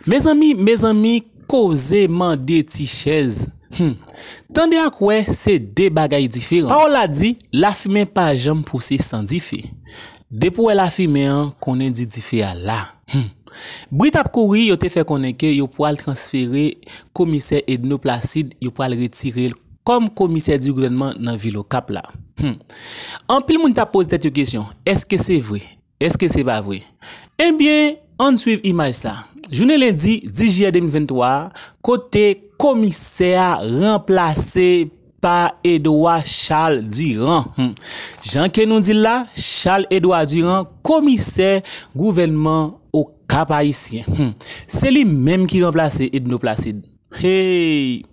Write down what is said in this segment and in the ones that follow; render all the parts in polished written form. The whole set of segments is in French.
Mes amis, causer mandé ti chaise. Tande à quoi c'est deux bagailles différents. Parole a dit, la fumée pas jamais pousser sans diffé. Depuis la fumée, qu'on est dit diffé à là. Brit ap kouri, yo te fait connaître que yo pour transférer commissaire Edno Placide, yo pour retirer comme commissaire du gouvernement dans ville au Cap là. En pile moun t'a posé cette question, est-ce que c'est vrai? Est-ce que c'est pas vrai? Eh bien, on suit image ça. Journée lundi 10 juillet 2023, côté commissaire remplacé par Edouard Charles Durand. Jean que nous dit là, Charles Edouard Durand, commissaire gouvernement au Cap haïtien. C'est lui même qui remplace Edno Placide. Hey,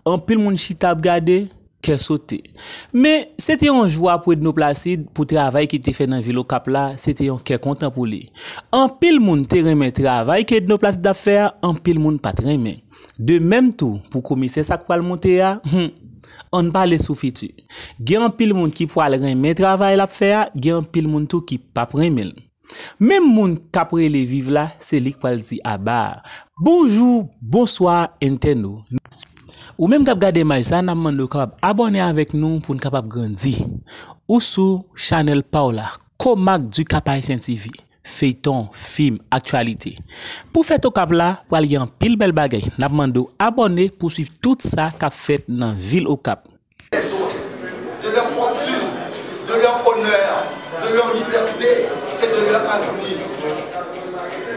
en pile moun chita gade qu'est sauté. Mais c'était un joie pour Edno Placide pour travail qui était fait dans ville au Cap là, c'était un qui content pour lui. En pile moun te remet travail que Edno Placide a fait, en pile moun pas remet. De même tout pour commissaire ça pas le monter a, on parle sous futur. Gen pile moun qui pour remet travail la faire, gen pile moun tout qui pas remet. Même moun qu'après les vivre là, c'est lui qui dit à bas. Bonjour, bonsoir internet. Ou même k'ap gade image ça, n'a demande capable abonner avec nous pour nous capable grandir. Ou sous channel Paola, Comac du Cap Haïtien TV, feuilleton, film, actualité. Pour faire tout cap là, pour aller en pile belle bagaille, n'a demande abonner pour suivre tout ça qu'a fait dans ville au Cap. De leur fortune, de leur honneur, de leur liberté et de leur avenir.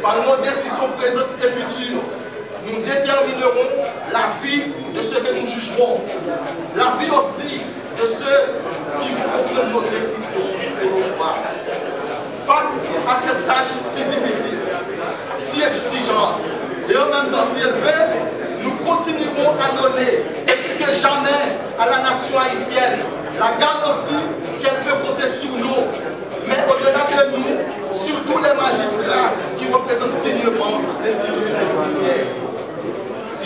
Par nos décisions présentes et futures, nous déterminerons la vie de ceux que nous jugerons, la vie aussi de ceux qui vont comprendre nos décisions et nos choix. Face à cette tâche si difficile, si exigeante et en même temps si élevée, nous continuerons à donner plus que jamais à la nation haïtienne la garantie qu'elle peut compter sur nous, mais au-delà de nous, sur tous les magistrats qui représentent dignement l'institution judiciaire.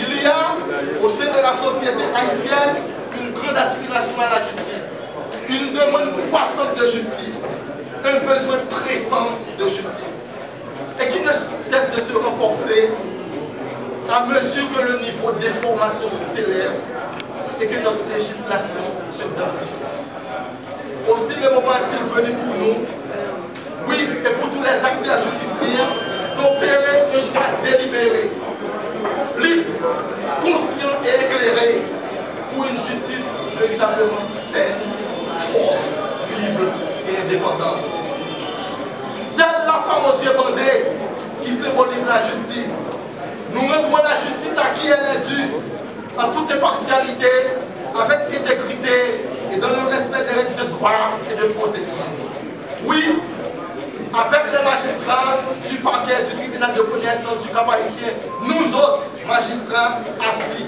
Il y a au sein de la société haïtienne une grande aspiration à la justice, une demande croissante de justice, un besoin pressant de justice, et qui ne cesse de se renforcer à mesure que le niveau des formations s'élève et que notre législation se densifie. Aussi le moment est-il venu pour nous, oui, et pour tous les acteurs judiciaires, d'opérer un choix délibéré, libre, conscient et éclairé pour une justice véritablement saine, forte, libre et indépendante. Telle la femme aux yeux bandés qui symbolise la justice, nous rendons la justice à qui elle est due, en toute impartialité, avec intégrité et dans le respect des règles de droit et de procédure. Oui, avec les magistrats du parquet du tribunal de première instance du Cap haïtien, nous autres magistrats assis,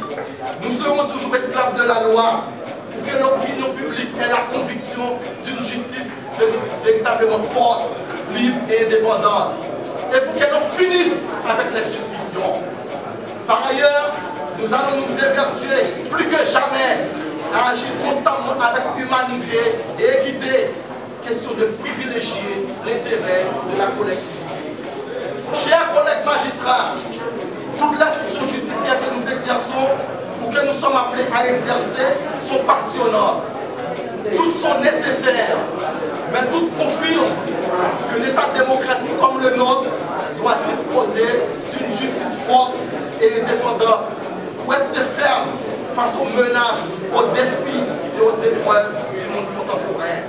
nous serons toujours esclaves de la loi pour que l'opinion publique ait la conviction d'une justice véritablement forte, libre et indépendante, et pour qu'elle en finisse avec les suspicions. Par ailleurs, nous allons nous évertuer plus que jamais à agir constamment avec humanité et équité, question de privilégier l'intérêt de la collectivité. Chers collègues magistrats, toutes les fonctions judiciaires que nous exerçons ou que nous sommes appelés à exercer sont passionnantes. Toutes sont nécessaires, mais toutes confirment que l'État démocratique comme le nôtre doit disposer d'une justice forte et indépendante pour rester ferme face aux menaces, aux défis et aux épreuves du monde contemporain.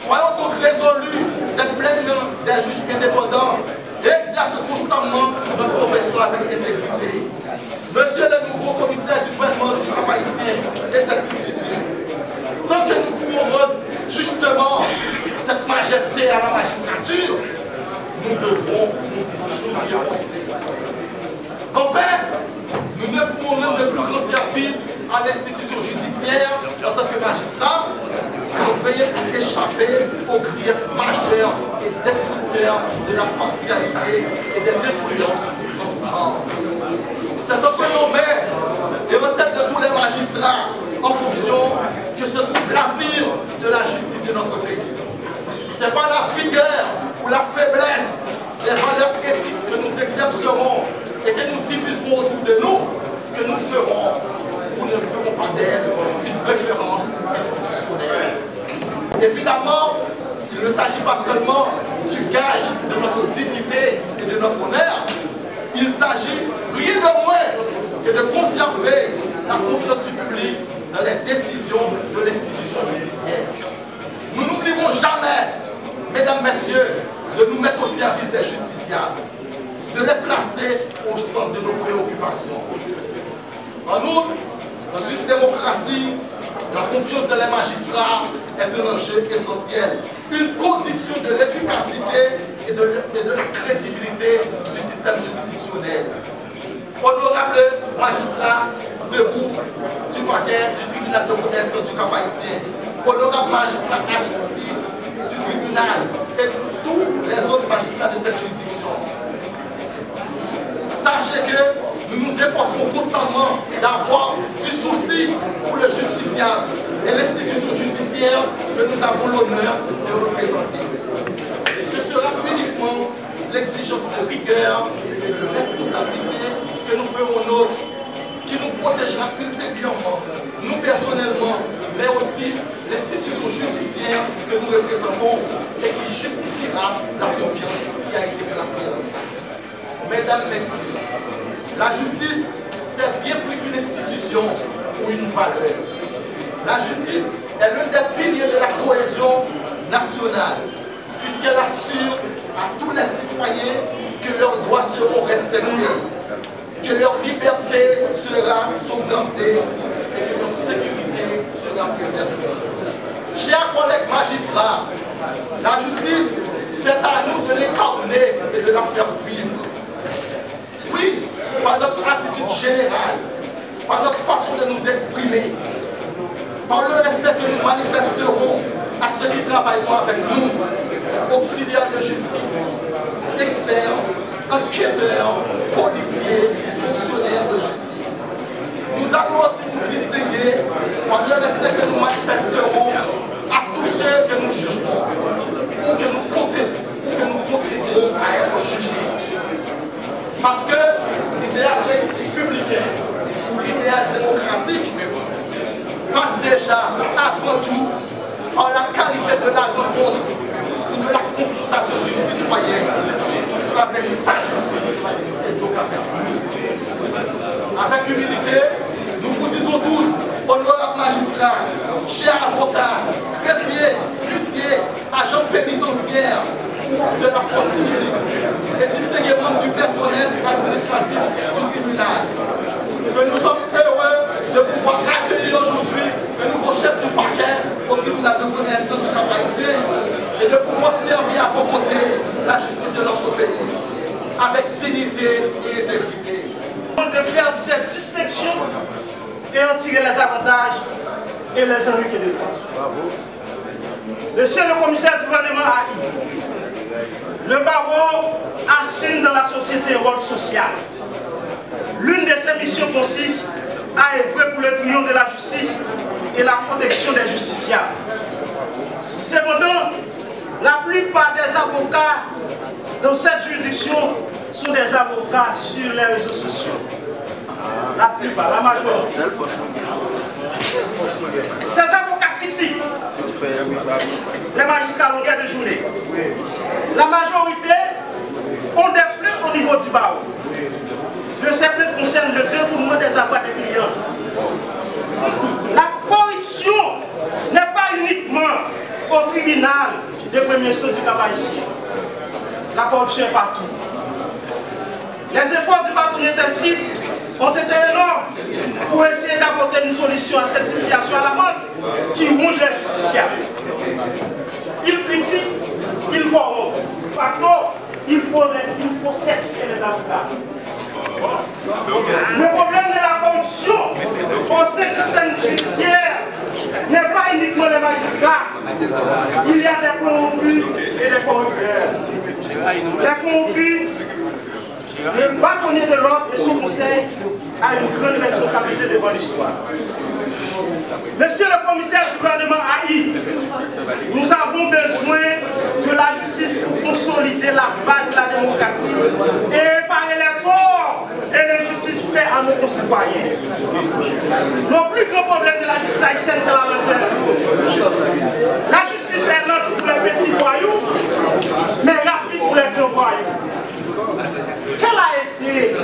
Soyons donc résolus d'être pleinement des juges indépendants et exercer constamment notre profession avec intégrité. Monsieur le nouveau commissaire du gouvernement du Cap haïtien et ses substituts, tant que nous pouvons rendre justement cette majesté à la magistrature, nous devrons nous y efforcer. Enfin, nous ne pouvons rendre de plus grands services à l'institution judiciaire en tant que magistrat qu'en veillant à échapper aux griefs majeurs et destructeurs de la partialité et des influences en tout genre. C'est notre renommée et recette de tous les magistrats en fonction que se trouve l'avenir de la justice de notre pays. Ce n'est pas la vigueur ou la faiblesse des valeurs éthiques que nous exercerons s'agit rien de moins que de conserver la confiance du public dans les décisions de l'institution judiciaire. Nous n'oublierons jamais, mesdames, messieurs, de nous mettre au service des justiciables, de les placer au centre de nos préoccupations. En outre, dans une démocratie, la confiance dans les magistrats est un enjeu essentiel, une condition de l'efficacité et de la crédibilité du système juridictionnel. Honorable magistrat debout du parquet du tribunal de grande instance du Cap-Haïtien, honorable magistrat HT du tribunal et tous les autres magistrats de cette juridiction, sachez que nous nous efforçons constamment d'avoir du souci pour le justiciable et l'institution judiciaire que nous avons l'honneur de représenter. Ce sera uniquement l'exigence de rigueur et de responsabilité que nous ferons nôtre, qui nous protégera ultérieurement, nous personnellement, mais aussi l'institution judiciaire que nous représentons et qui justifiera la confiance qui a été placée en nous. Mesdames, messieurs, la justice, c'est bien plus qu'une institution ou une valeur. La justice est l'un des piliers de la cohésion nationale, puisqu'elle assure à tous les citoyens que leurs droits seront respectés, que leur liberté sera sauvegardée et que leur sécurité sera préservée. Chers collègues magistrats, la justice, c'est à nous de l'incarner et de la faire vivre. Oui, par notre attitude générale, par notre façon de nous exprimer, par le respect que nous manifesterons à ceux qui travailleront avec nous, auxiliaires de justice, experts, enquêteurs, policiers, fonctionnaires de justice. Nous allons aussi nous distinguer par le respect que nous manifesterons à tous ceux que nous jugerons ou que nous contribuerons à être jugés. Parce que l'idéal républicain ou l'idéal démocratique passe déjà avant tout par la qualité de la rencontre ou de la confrontation du citoyen avec sa justice et donc avec humilité, nous vous disons tous, honorables magistrats, chers avocats, greffiers, huissiers, agents pénitentiaires ou de la force publique et distingués membres du personnel administratif du tribunal, que nous sommes heureux de pouvoir accueillir aujourd'hui le nouveau chef du parquet au tribunal de grande instance du Cap-Haïtien et de pouvoir servir à vos côtés la justice de notre pays avec dignité et intégrité. De faire cette distinction et en tirer les avantages et les ennuis que nous avons. Monsieur le commissaire du gouvernement AI, le barreau assigne dans la société un rôle social. L'une de ses missions consiste à œuvrer pour le triomphe de la justice et la protection des justiciables. Cependant, la plupart des avocats dans cette juridiction sont des avocats sur les réseaux sociaux. La plupart, la majorité. Ces avocats critiquent les magistrats à longueur de journée. La majorité ont des plaintes au niveau du barreau. De ces plaintes concernent le détournement des avoirs des clients. La corruption n'est pas uniquement au tribunal de première instance du Cap-Haïtien. La corruption est partout. Les efforts du bâtonnier Tepsi ont été énormes pour essayer d'apporter une solution à cette situation à la mode qui ronge les justiciables. Ils critiquent, ils corrompent. Par contre, il faut certifier les avocats. Le problème de la corruption au sein du système judiciaire n'est pas uniquement les magistrats. Il y a des corrompus et des corrupteurs. Les corrompus, le bâtonnier de l'ordre et son conseil a une grande responsabilité devant l'histoire. Monsieur le commissaire du gouvernement AI, nous avons besoin de la justice pour consolider la base de la démocratie et réparer les torts et l'injustice faite à nos concitoyens. Le plus grand problème de la justice haïtienne, c'est la lenteur. La justice est lente pour les petits voyous, mais rapide pour les grands voyous. Quelle a été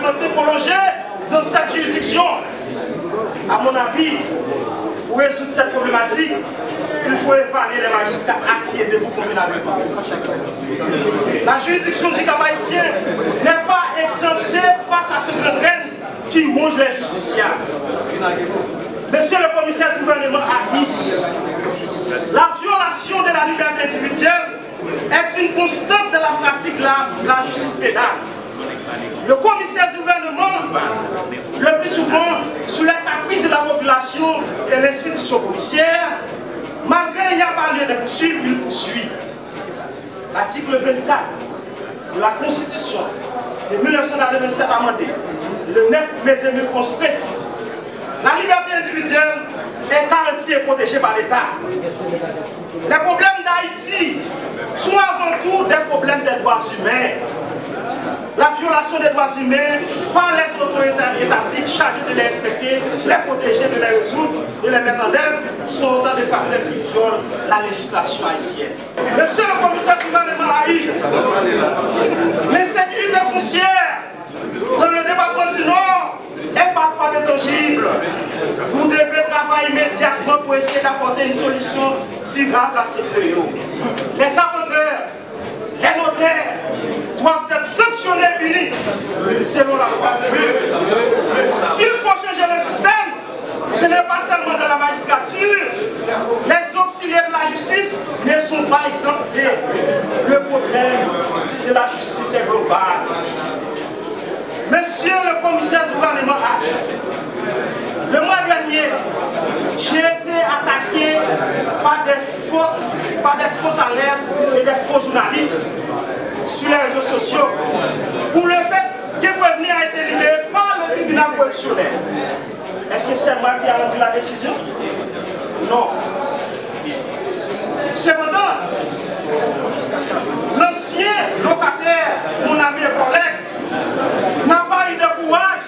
préventive prolongée dans cette juridiction. À mon avis, pour résoudre cette problématique, il faut évaluer les magistrats assis et debout convenablement. La juridiction du Cap-Haïtien n'est pas exemptée face à ce gangrène qui ronge les justiciables. Monsieur le commissaire du gouvernement a dit, la violation de la liberté individuelle est une constante de la pratique de la justice pénale. Le commissaire du gouvernement, le plus souvent, sous les caprices de la population et l'institution policière, malgré il n'y a pas lieu de poursuivre, il poursuit. L'article 24 de la Constitution de 1997 amendée, le 9 mai 2011 précise, la liberté individuelle est garantie et protégée par l'État. Les problèmes d'Haïti sont avant tout des problèmes des droits humains. La violation des droits humains par les autorités étatiques chargées de les respecter, les protéger, de les résoudre, de les mettre en œuvre, sont autant de facteurs qui violent la législation haïtienne. Monsieur le commissaire du gouvernement a eu l'insécurité foncière dans le département du Nord est pas de tangible. Vous devez travailler immédiatement pour essayer d'apporter une solution durable à ces fléaux. Les arrondeurs, les notaires doivent être sanctionnés et punis selon la loi. S'il faut changer le système, ce n'est pas seulement de la magistrature. Les auxiliaires de la justice ne sont pas exemptés. Le problème de la justice est global. Monsieur le commissaire du gouvernement, le mois dernier, j'ai été attaqué par des fausses alertes et des faux journalistes sur les réseaux sociaux pour le fait que Prévenu a été libéré par le tribunal correctionnel. Est-ce que c'est moi qui a rendu la décision? Non. Cependant, l'ancien locataire, mon ami et collègue, n'a pas eu de courage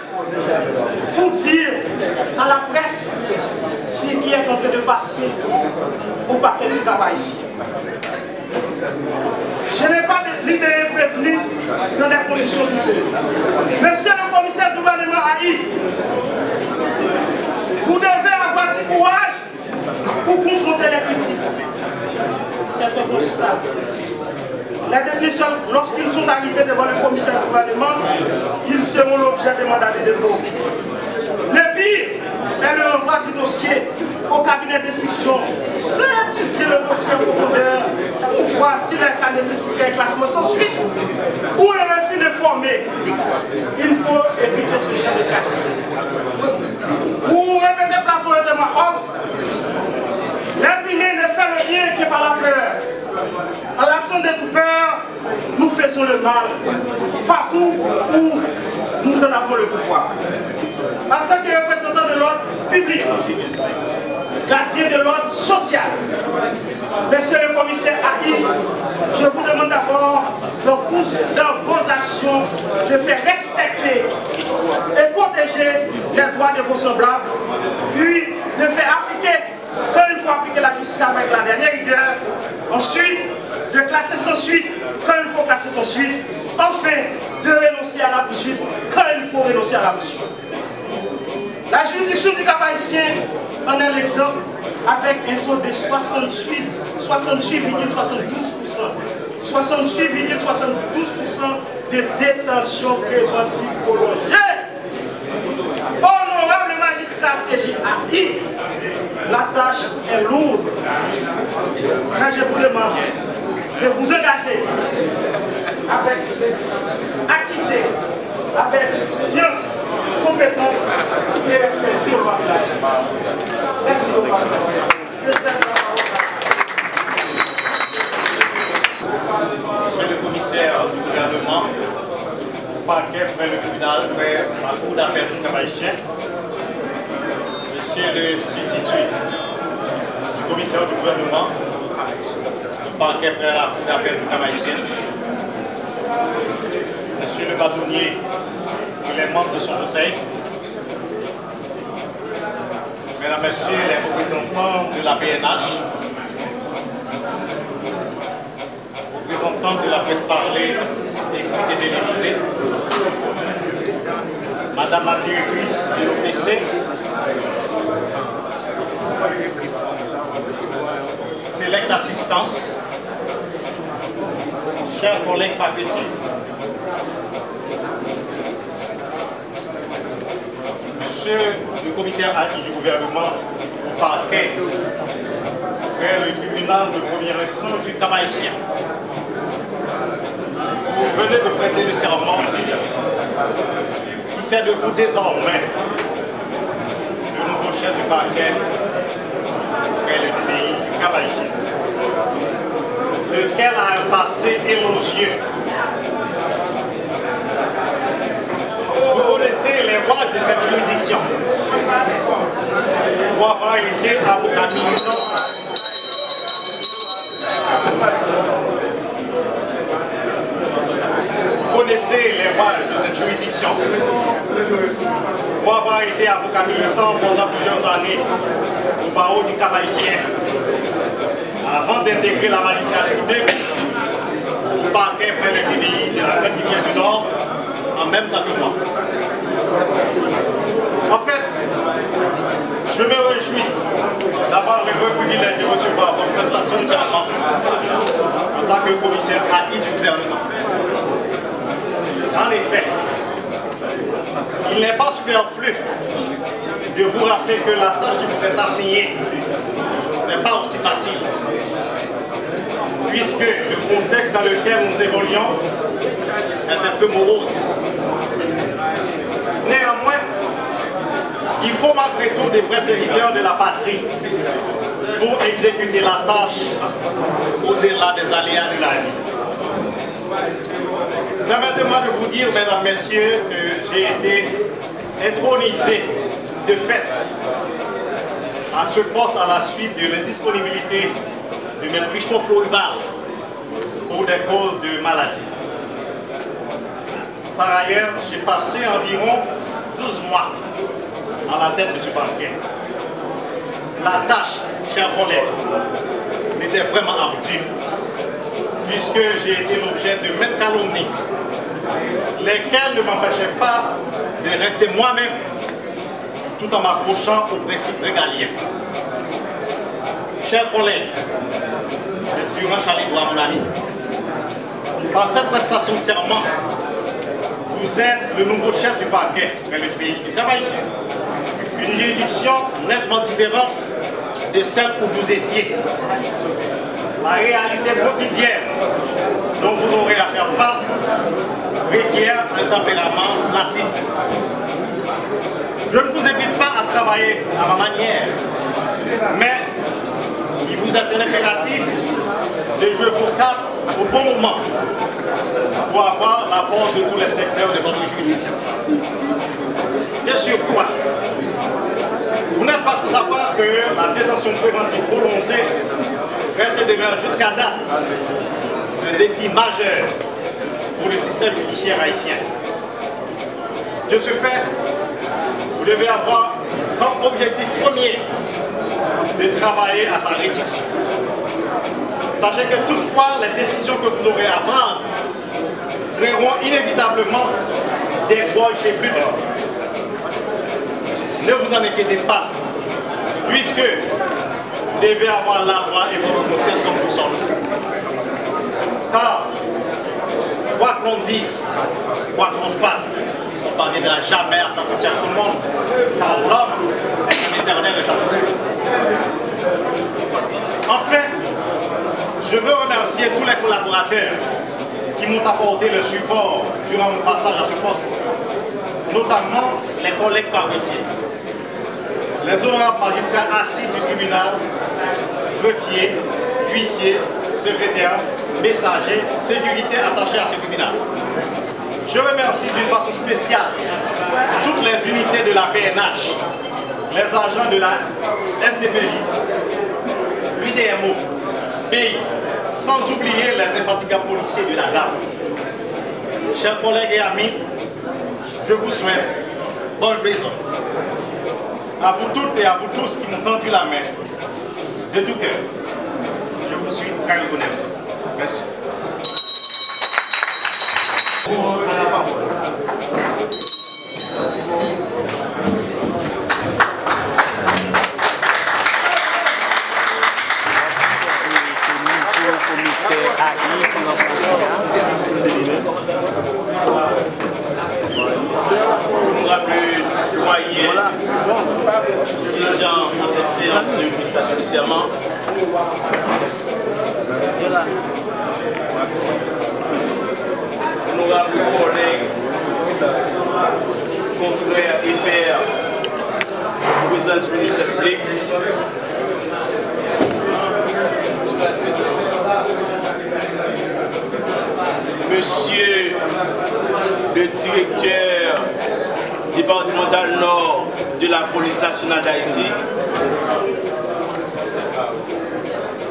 pour dire à la presse ce qui est en train de passer au parquet du Cap-Haïtien. Je n'ai pas libéré Prévenu dans des conditions douteuses. Monsieur le commissaire du gouvernement a dit, vous devez avoir du courage pour confronter les critiques. C'est un constat. Les détenus, lorsqu'ils sont arrivés devant le commissaire du gouvernement, ils seront l'objet de mandat de dépôt. Le pire est le renvoi du dossier au cabinet d'instruction sans étudier le dossier en profondeur pour voir s'il est cas nécessité un classement sans suite ou un refus de former. Il faut éviter ce genre de pratique. Pour répéter Platon et Thomas Hobbes, l'être humain ne fait le bien que par la peur. En l'absence de toute peur, nous faisons le mal partout où nous en avons le pouvoir. En tant que représentant de l'ordre public, gardien de l'ordre social, monsieur le commissaire Haï, je vous demande d'abord dans vos actions de faire respecter et protéger les droits de vos semblables, puis de faire appliquer, quand il faut appliquer la justice avec la dernière rigueur, ensuite de classer sans suite quand il faut classer sans suite, enfin de renoncer à la poursuite quand il faut renoncer à la poursuite. La juridiction du Cap-Haïtien en est l'exemple avec un taux de 68,72%. 68,72% de détention préventive prolongée. Honorable magistrat CJAI, la tâche est lourde. Mais je vous demande de vous engager avec activité, avec science, compétence et respect sur le village. Merci beaucoup. Monsieur le commissaire du gouvernement, au parquet près le tribunal, près la cour d'appel du Cap-Haïtien, monsieur le substitut du commissaire du gouvernement, au parquet près la cour d'appel du Cap-Haïtien, monsieur le bâtonnier et les membres de son conseil, mesdames, messieurs les représentants de la PNH, représentants de la presse parlée écrite et télévisée, Madame la directrice de l'OPC, Select Assistance, chers collègues paquetiers, Monsieur le commissaire AI du gouvernement au parquet vers le tribunal de première instance du Cap-Haïtien. Vous venez de prêter le serment qui fait de vous désormais le nouveau chef du parquet vers le pays du Cap-Haïtien, lequel a un passé élogieux. Vous connaissez les rouages de cette juridiction pour avoir été avocat militant. Vous connaissez les rouages de cette juridiction pour avoir été avocat militant pendant plusieurs années au barreau du Cap-Haïtien avant d'intégrer la magistrature au parquet près le TBI de la Côte-d'Ivoire du Nord en même temps que moi. En fait, je me réjouis d'avoir le privilège de recevoir votre prestation de serment en tant que commissaire AI du gouvernement. En effet, il n'est pas superflu de vous rappeler que la tâche qui vous est assignée n'est pas aussi facile, puisque le contexte dans lequel nous évoluons est un peu morose. Néanmoins, il faut malgré tout des vrais serviteurs de la patrie pour exécuter la tâche au-delà des aléas de la vie. Permettez-moi de vous dire, mesdames, messieurs, que j'ai été intronisé de fait à ce poste à la suite de l'indisponibilité de M. Richemont Florival pour des causes de maladie. Par ailleurs, j'ai passé environ 12 mois à la tête de ce parquet. La tâche, chers collègues, m'était vraiment ardue, puisque j'ai été l'objet de maintes calomnies, lesquelles ne m'empêchaient pas de rester moi-même, tout en m'accrochant aux principes régaliens. Chers collègues, Durand Chalidois, mon ami, par cette prestation de serment, vous êtes le nouveau chef du parquet dans le pays du Cap-Haïtien. Une juridiction nettement différente de celle où vous étiez. La réalité quotidienne dont vous aurez à faire face requiert un tempérament acide. Je ne vous invite pas à travailler à ma manière, mais il vous est un impératif de jouer vos cartes au bon moment pour avoir l'apport de tous les secteurs de votre juridiction. Et sur quoi? Vous n'êtes pas sans savoir que la détention préventive prolongée reste et demeure jusqu'à date un défi majeur pour le système judiciaire haïtien. De ce fait, vous devez avoir comme objectif premier de travailler à sa réduction. Sachez que toutefois, les décisions que vous aurez à prendre créeront inévitablement des gauches et plus d'or. Ne vous en inquiétez pas, puisque vous devez avoir la loi et votre conscience comme vous sommes. Car, quoi qu'on dise, quoi qu'on fasse, on ne parviendra jamais à satisfaire tout le monde, car l'homme est un éternel insatisfait. Enfin, je veux remercier tous les collaborateurs qui m'ont apporté le support durant mon passage à ce poste, notamment les collègues parmentiers, les honorables magistrats assis du tribunal, greffiers, huissiers, secrétaires, messagers, sécurité attachés à ce tribunal. Je remercie d'une façon spéciale toutes les unités de la PNH, les agents de la SDPJ, l'UDMO, pays, sans oublier les infatigables policiers de la garde. Chers collègues et amis, je vous souhaite bonne raison. À vous toutes et à vous tous qui m'ont tendu la main, de tout cœur, je vous suis très reconnaissant. Merci. À la parole. serment. Honorables collègues, confrères et pères, président du ministère public, monsieur le directeur départemental nord de la police nationale d'Haïti,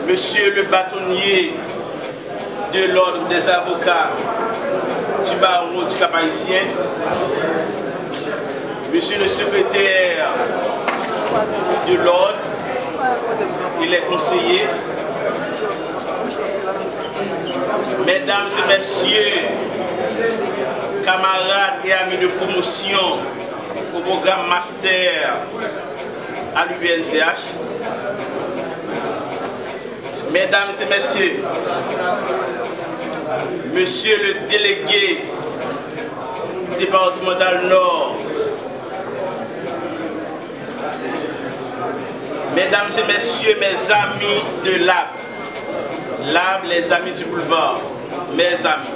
monsieur le bâtonnier de l'ordre des avocats du barreau du Cap-Haïtien, monsieur le secrétaire de l'ordre et les conseillers, mesdames et messieurs, camarades et amis de promotion au programme Master à l'UPNCH, mesdames et messieurs, monsieur le délégué départemental Nord, mesdames et messieurs, mes amis de l'AB, les amis du boulevard, mes amis.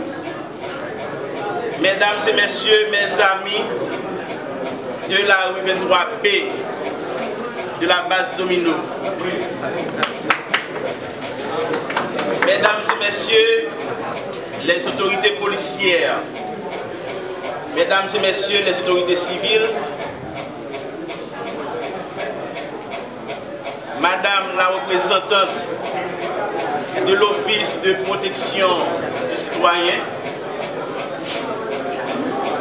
Mesdames et messieurs, mes amis de la rue 23B, de la base Domino. Mesdames et messieurs, les autorités policières, mesdames et messieurs, les autorités civiles, madame la représentante de l'Office de protection du citoyen,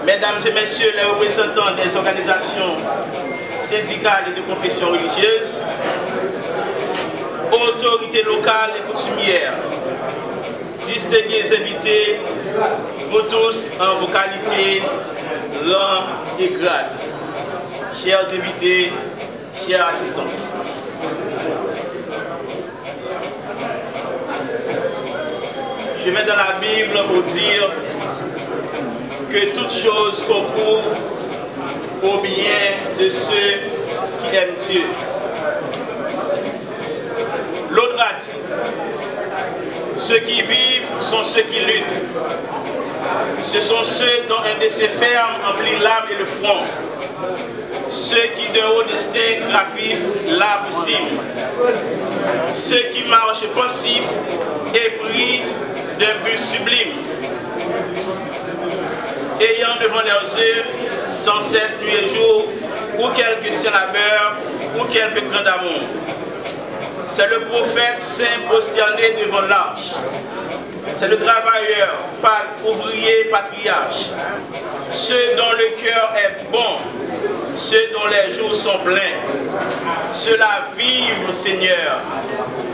mesdames et messieurs les représentants des organisations syndicales et de confession religieuse, autorités locales et coutumières, distingués invités, vous tous en vos qualités, rang et grade, chers invités, chers assistants. Je vais dans la Bible pour dire que toute chose concourt au bien de ceux qui aiment Dieu. L'autre a dit, ceux qui vivent sont ceux qui luttent. Ce sont ceux dont un décès ferme emplit l'âme et le front. Ceux qui d'un haut destin gravissent l'arbre cime. Ceux qui marchent pensifs et pris d'un but sublime. Ayant devant leurs yeux sans cesse nuit et jour, ou quelques saints labeurs, ou quelques grands amours. C'est le prophète saint prosterné devant l'arche. C'est le travailleur, ouvrier, patriarche. Ceux dont le cœur est bon, ceux dont les jours sont pleins. Ceux-là vivent, Seigneur.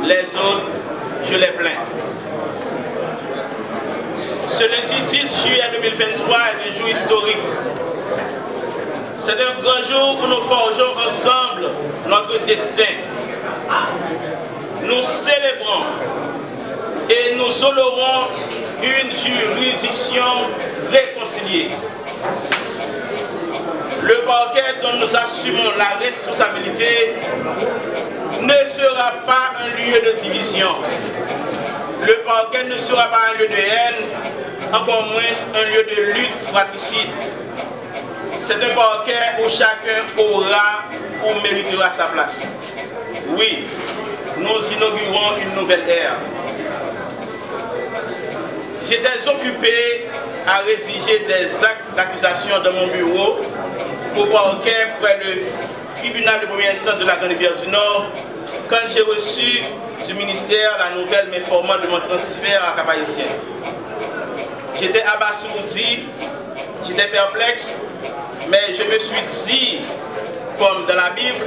Les autres, je les plains. Ce lundi 10 juillet 2023 est un jour historique. C'est un grand jour où nous forgeons ensemble notre destin. Nous célébrons et nous honorons une juridiction réconciliée. Le parquet dont nous assumons la responsabilité ne sera pas un lieu de division. Le parquet ne sera pas un lieu de haine, encore moins un lieu de lutte fratricide. C'est un parquet où chacun aura ou méritera sa place. Oui, nous inaugurons une nouvelle ère. J'étais occupé à rédiger des actes d'accusation dans mon bureau au parquet près du tribunal de première instance de la Grande Rivière du Nord quand j'ai reçu du ministère la nouvelle m'informant de mon transfert à Cap-Haïtien. J'étais abasourdi, j'étais perplexe, mais je me suis dit, comme dans la Bible,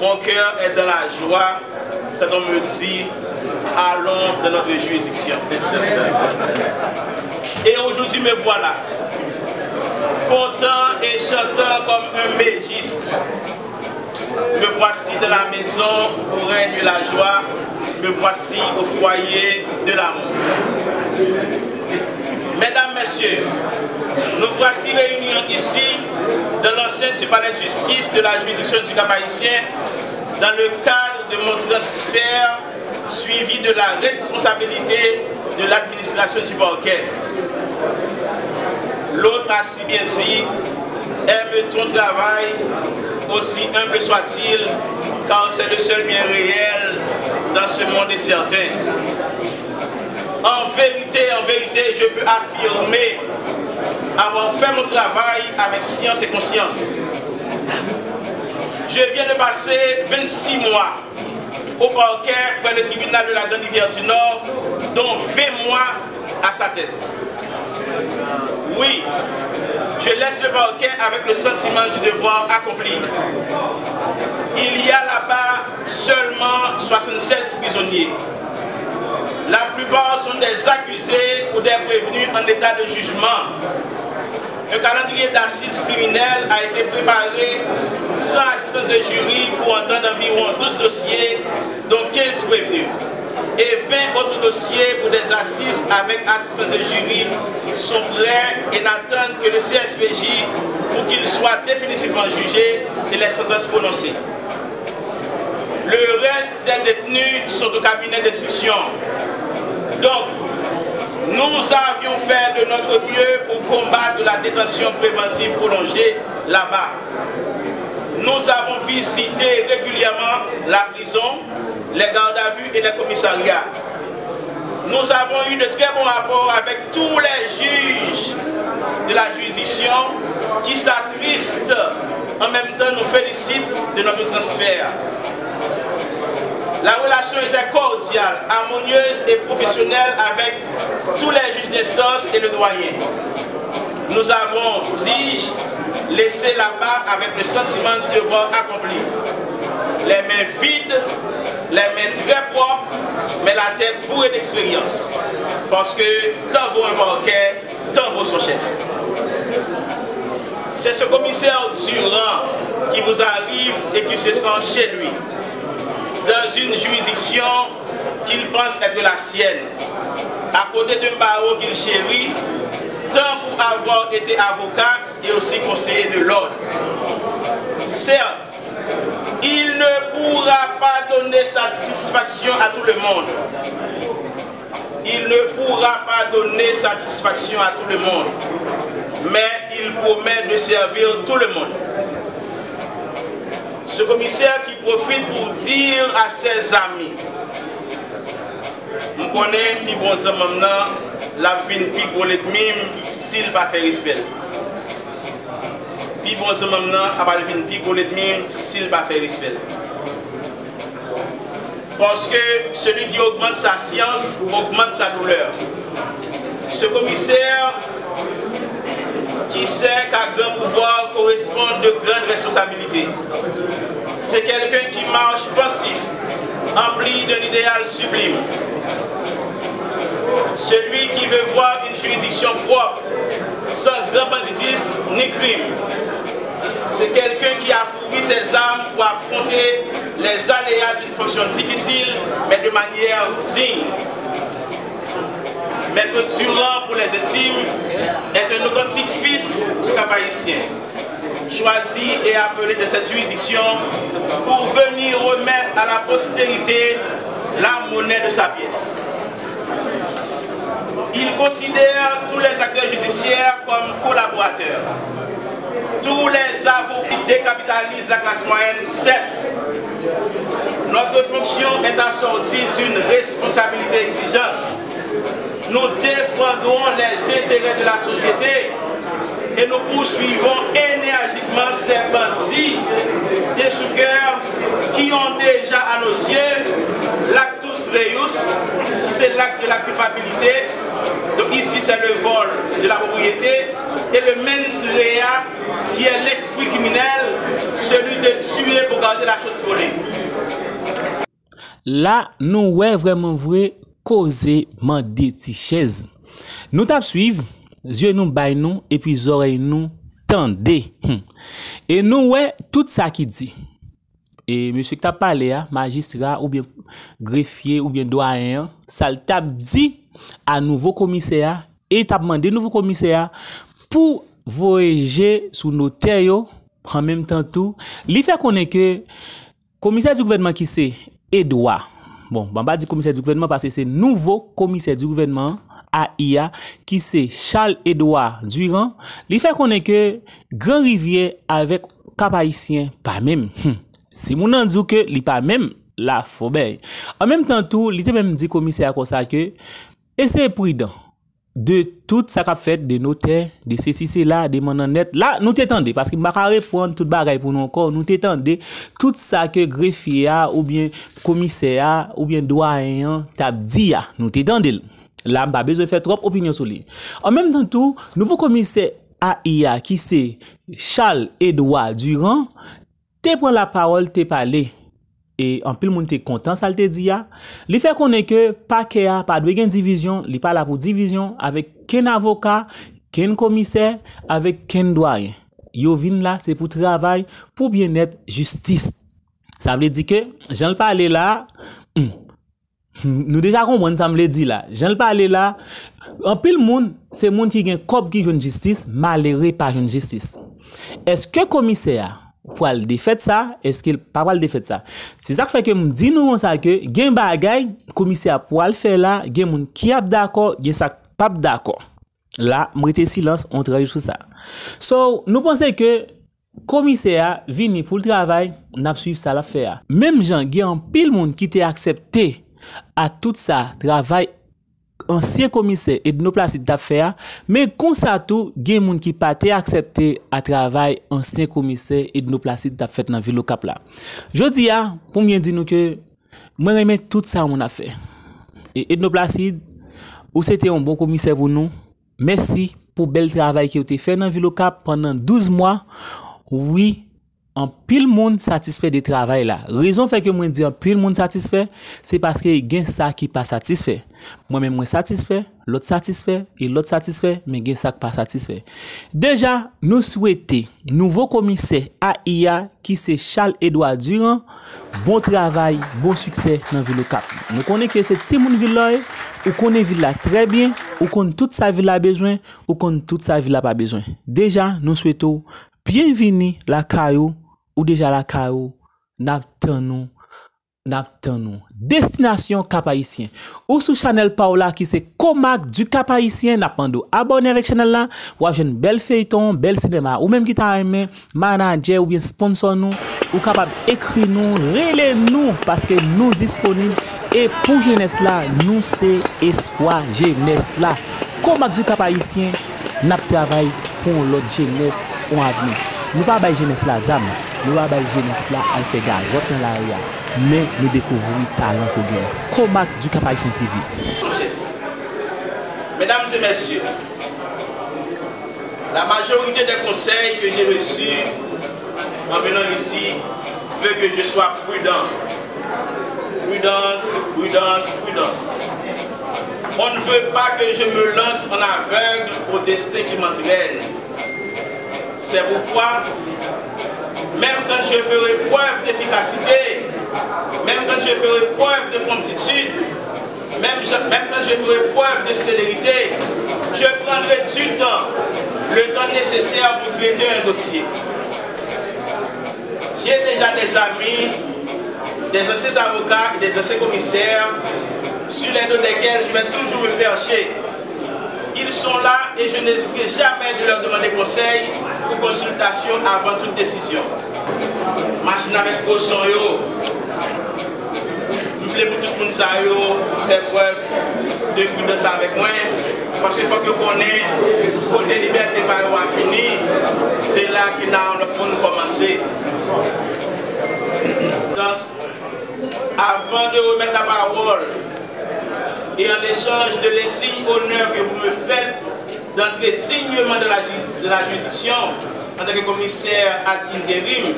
mon cœur est dans la joie quand on me dit allons dans notre juridiction. Et aujourd'hui me voilà, content et chantant comme un mégiste. Me voici dans la maison où règne la joie, me voici au foyer de l'amour. Mesdames, Messieurs, nous voici réunis ici dans l'enceinte du palais de justice de la juridiction du Cap-Haïtien dans le cadre de mon transfert suivi de la responsabilité de l'administration du parquet. L'autre a si bien dit, aime ton travail, aussi humble soit-il, car c'est le seul bien réel dans ce monde incertain. En vérité, je peux affirmer avoir fait mon travail avec science et conscience. Je viens de passer 26 mois au parquet près du tribunal de la Grande Rivière du Nord, dont 20 mois à sa tête. Oui, je laisse le parquet avec le sentiment du devoir accompli. Il y a là-bas seulement 76 prisonniers. La plupart sont des accusés ou des prévenus en état de jugement. Un calendrier d'assises criminelles a été préparé sans assistance de jury pour entendre environ 12 dossiers, dont 15 prévenus. Et 20 autres dossiers pour des assises avec assistance de jury sont prêts et n'attendent que le CSPJ pour qu'ils soient définitivement jugés et les sentences prononcées. Le reste des détenus sont au cabinet d'instruction. Donc, nous avions fait de notre mieux pour combattre la détention préventive prolongée là-bas. Nous avons visité régulièrement la prison, les gardes à vue et les commissariats. Nous avons eu de très bons rapports avec tous les juges de la juridiction qui s'attristent, en même temps nous félicitent de notre transfert. La relation était cordiale, harmonieuse et professionnelle avec tous les juges d'instance et le doyen. Nous avons, dis-je, laissé là-bas avec le sentiment du devoir accompli. Les mains vides, les mains très propres, mais la tête bourrée d'expérience. Parce que tant vaut un parquet, tant vaut son chef. C'est ce commissaire Durand qui vous arrive et qui se sent chez lui, dans une juridiction qu'il pense être la sienne, à côté d'un barreau qu'il chérit, tant pour avoir été avocat et aussi conseiller de l'ordre. Certes, il ne pourra pas donner satisfaction à tout le monde. Il ne pourra pas donner satisfaction à tout le monde, mais il promet de servir tout le monde. Ce commissaire qui profite pour dire à ses amis, je connais les bons hommes maintenant, la vie de Pigoulet mime s'il va faire respect. Puis bons hommes maintenant, à part la vie de Pigoulet mime s'il va faire respect. Parce que celui qui augmente sa science augmente sa douleur. Ce commissaire qui sait qu'à grand pouvoir correspond de grandes responsabilités. C'est quelqu'un qui marche pensif, empli d'un idéal sublime. Celui qui veut voir une juridiction propre, sans grand banditisme ni crime. C'est quelqu'un qui a fourni ses armes pour affronter les aléas d'une fonction difficile, mais de manière digne. Maître Durand, pour les intimes, est un authentique fils du Cap-Haïtien, choisi et appelé de cette juridiction pour venir remettre à la postérité la monnaie de sa pièce. Il considère tous les acteurs judiciaires comme collaborateurs. Tous les avocats qui décapitalisent la classe moyenne cessent. Notre fonction est assortie d'une responsabilité exigeante. Nous défendons les intérêts de la société et nous poursuivons énergiquement ces bandits, des chouqueurs qui ont déjà à nos yeux l'actus reus, c'est l'acte de la culpabilité. Donc ici c'est le vol de la propriété, et le mens rea qui est l'esprit criminel, celui de tuer pour garder la chose volée. Là, nous ouais vraiment vrai causer mandé ti chaise. Nous tap suivre, yeux nous bay nous et puis oreilles nous tendez. Et nous ouais tout ça qui dit. Et monsieur qui t'a parlé, magistrat ou bien greffier ou bien doyen, ça le t'a dit à nouveau commissaire et t'a demandé nouveau commissaire pour voyager sous nos terres en même temps tout. Li fait connaître que commissaire du gouvernement qui c'est Edouard. Bon, on va dire commissaire du gouvernement parce que c'est nouveau commissaire du gouvernement AIA qui c'est Charles Edouard Durand. Il fait qu'on est que Grand Rivière avec Cap Haïtien pas même. Si mon an dit que il pas même la Faubert. En même temps tout, il était même dit commissaire comme ça que et c'est prudent de tout ça qu'a fait de notaires de ceci là de mon net là nous t'étendez parce que m'a répondre toute bagaille pour nous encore nous t'étendez tout ça que greffier a ou bien commissaire ou bien doyen t'a dit nous t'étendez là pas besoin de faire trop opinion sur lui. En même temps tout nouveau commissaire AIA qui c'est Charles Edouard Durand te prend la parole te parler. Et en pile monde te content ça te dit ya li fait connaît que paquet a pas de gen division li pas là pour division avec ken avocat ken commissaire avec ken doyen yo vinn là c'est pour travail pour bien-être justice ça veut dire que j'en parler là nous déjà comprendre ça me le dit là j'en parler là en pile monde c'est monde qui gen cop qui veut justice malheureux pas une justice est-ce que commissaire pour le défaire ça est-ce qu'il pas le défaire ça c'est ça qui fait que me dit nous ça que gen bagay commissaire pour le faire là gen moun qui a d'accord gen ça pas d'accord là m'rete silence on travaille sur ça so nous pensons que commissaire vini pour le travail n'a suivre ça l'affaire même gens gen en pile monde qui t'est accepté à tout ça travail ancien commissaire et de nos places d'affaires mais comme ça tout gen moun qui pas accepté à travail ancien commissaire et de nos places d'affaires dans ville Cap là jodi a pour bien dire nous que moi remet tout ça mon affaire et de nos places ou c'était un bon commissaire pour nous merci pour bel travail qui a été fait dans ville Cap pendant 12 mois oui en pile monde satisfait de travail là. Raison fait que moi dis en pile monde satisfait, c'est parce que gen ça qui pas satisfait. Moi même moi satisfait, l'autre satisfait et l'autre satisfait, mais gen ça qui pas satisfait. Déjà, nous souhaitons nouveau commissaire AIA qui c'est Charles Edouard Durand, bon travail, bon succès dans ville Cap. Nous connaissons que c'est petit monde ville là, ou connaît ville là très bien, ou connaît toute sa ville a besoin, ou connaît toute sa ville a pas besoin. Déjà, nous souhaitons bienvenue la caillou ou déjà la caillou n'attend nous destination Cap Haïtien ou sous channel Paola qui c'est Comac du Cap Haïtien n'a pas abonné avec channel là ou avez une belle feuilleton belle cinéma ou même qui t'a aimé manager ou bien sponsor nous ou capable écrire nous relais nous parce que nous disponible et pour jeunesse là nous c'est espoir jeunesse là Comac du Cap Haïtien n'a travail pour l'autre jeunesse en avenir. Nous pas bailler jeunesse la zam, nous pas bailler jeunesse la al fait garotte dans l'arrière, mais nous découvrons talent qu'on gagne. Comac du Cap Haïtien TV. Mesdames et messieurs, la majorité des conseils que j'ai reçus en venant ici veut que je sois prudent. Prudence. On ne veut pas que je me lance en aveugle au destin qui m'entraîne. C'est pourquoi, même quand je ferai preuve d'efficacité, même quand je ferai preuve de promptitude, même quand je ferai preuve de célérité, je prendrai du temps, le temps nécessaire pour traiter un dossier. J'ai déjà des amis, des anciens avocats et des anciens commissaires sur les dos desquels je vais toujours me percher. Ils sont là et je n'hésiterai jamais de leur demander conseil ou consultation avant toute décision. Machine avec gros son yo. Je voulais pour tout le monde ça yo, faire preuve de prudence avec moi. Parce qu'il faut que qu'on ait côté liberté par où fini. C'est là qu'il a pour nous commencer. Avant de remettre la parole et en échange de l'insigne honneur que vous me faites d'entrer dignement de la juridiction en tant que commissaire ad intérim,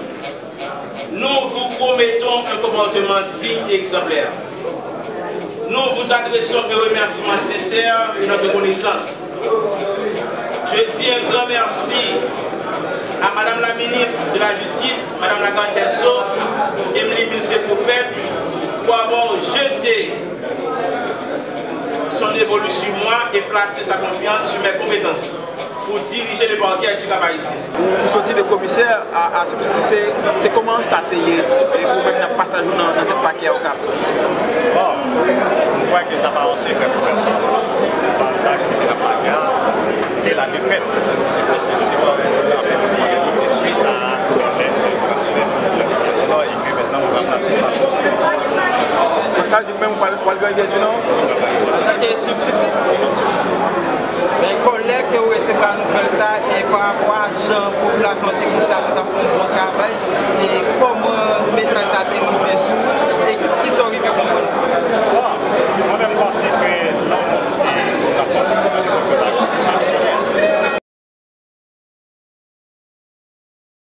nous vous promettons un comportement digne et exemplaire. Nous vous adressons un remerciement sincère de notre reconnaissance. Je dis un grand merci à Madame la ministre de la Justice, Madame la garde des Sceaux, Émilie Milsé-Prophète, pour avoir jeté son évolution sur moi et placé sa confiance sur mes compétences. pour diriger le parquet du Cap Haïtien. Pour sortir de commissaire à c'est comment ça t'est pour mettre un passage dans le parquet au Cap? Bon, je crois que ça va aussi faire pour personne. Pendant que la bagarre et la défaite. C'est suite à le transfert et puis maintenant on va passer par tout ça. Donc ça, c'est même pour le gagner du Nord. C'est substitut. Les collègues qui ont recevé nous faire ça et par rapport à la population qui nous a fait